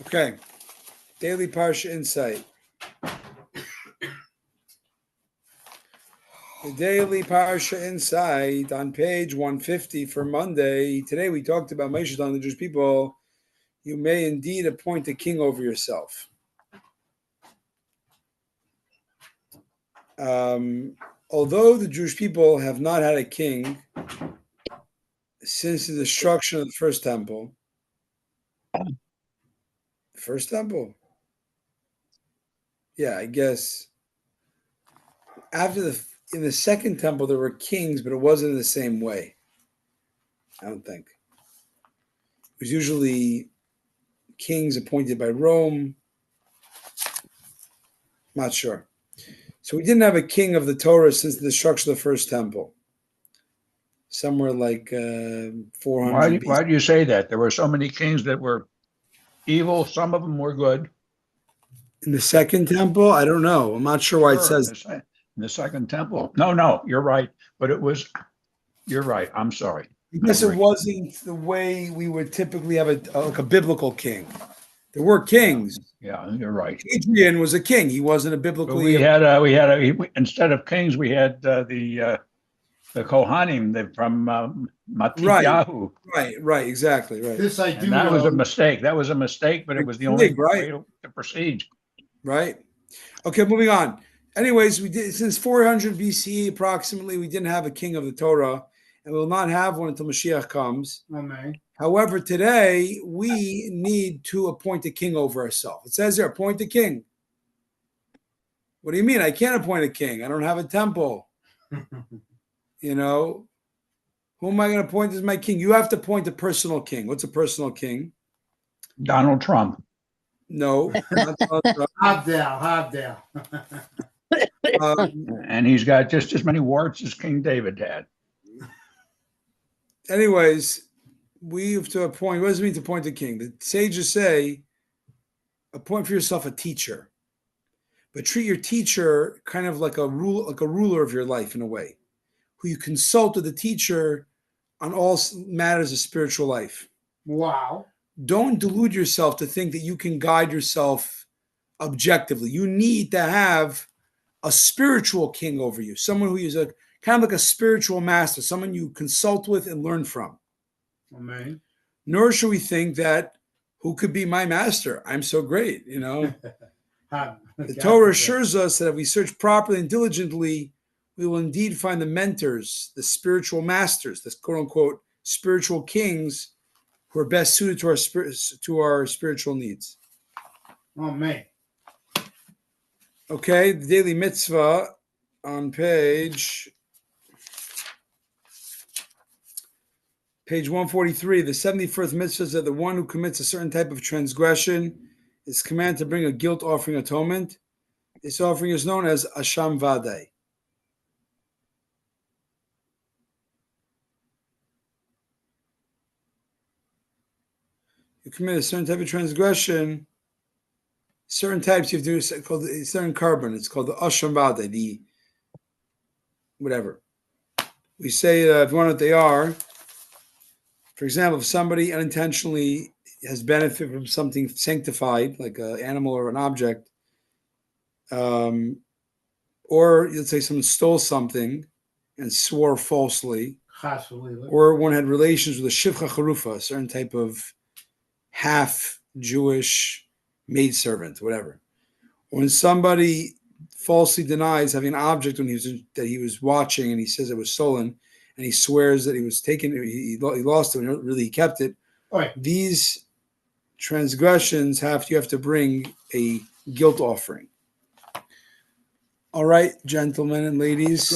Okay. Daily Parsha Insight. The Daily Parsha Insight on page 150 for Monday. Today we talked about Moshe telling the Jewish people, you may indeed appoint a king over yourself. Although the Jewish people have not had a king since the destruction of the first temple. First temple? Yeah, I guess. In the second temple, there were kings, but it wasn't in the same way. I don't think. It was usually kings appointed by Rome. Not sure. So we didn't have a king of the Torah since the destruction of the first temple. Somewhere like 400 Why do you say that? There were so many kings that were evil. Some of them were good. In the second temple? I don't know. I'm not sure why it says. In the second temple. No, you're right. But you're right. I'm sorry. Because it wasn't the way we would typically have a biblical king. There were kings. Yeah, you're right. Adrian was a king. He wasn't a biblically. But instead of kings, we had the Kohanim from Matityahu. Right, exactly, right. This I do and that know. was a mistake. That was a mistake, but it was the only way to proceed. Right. Okay, moving on. Anyways, we did since 400 BCE approximately. We didn't have a king of the Torah, and we will not have one until Mashiach comes. Amen. However, today we need to appoint a king over ourselves. It says here, appoint a king. What do you mean? I can't appoint a king. I don't have a temple. You know, who am I going to appoint as my king? You have to appoint a personal king. What's a personal king? Donald Trump. No. Not Donald Trump. Habdal. And he's got just as many warts as King David had. Anyways, we have to appoint. What does it mean to appoint a king? The sages say, appoint for yourself a teacher, but treat your teacher kind of like a ruler of your life in a way, who you consult with the teacher on all matters of spiritual life. Wow. Don't delude yourself to think that you can guide yourself objectively. You need to have a spiritual king over you, someone who is kind of like a spiritual master, someone you consult with and learn from. Amen. Nor should we think that who could be my master? I'm so great, you know. The Torah assures us that if we search properly and diligently, we will indeed find the mentors, the spiritual masters, the quote unquote spiritual kings who are best suited to our spiritual needs. Amen. Okay, the daily mitzvah on page 143, the 71st mitzvah is that the one who commits a certain type of transgression is commanded to bring a guilt offering atonement. This offering is known as Asham Vadai. You commit a certain type of transgression, certain types you have to do, called a certain carbon. It's called the Asham Vadai, the whatever. We say, if you want to know what they are, for example, if somebody unintentionally has benefited from something sanctified, like an animal or an object, or let's say someone stole something and swore falsely, or one had relations with a shivcha charufa, a certain type of half Jewish maidservant, whatever. Or when somebody falsely denies having an object that he was watching and he says it was stolen, and he swears that he was taken, he lost it, and really he kept it. Right. These transgressions you have to bring a guilt offering. All right, gentlemen and ladies.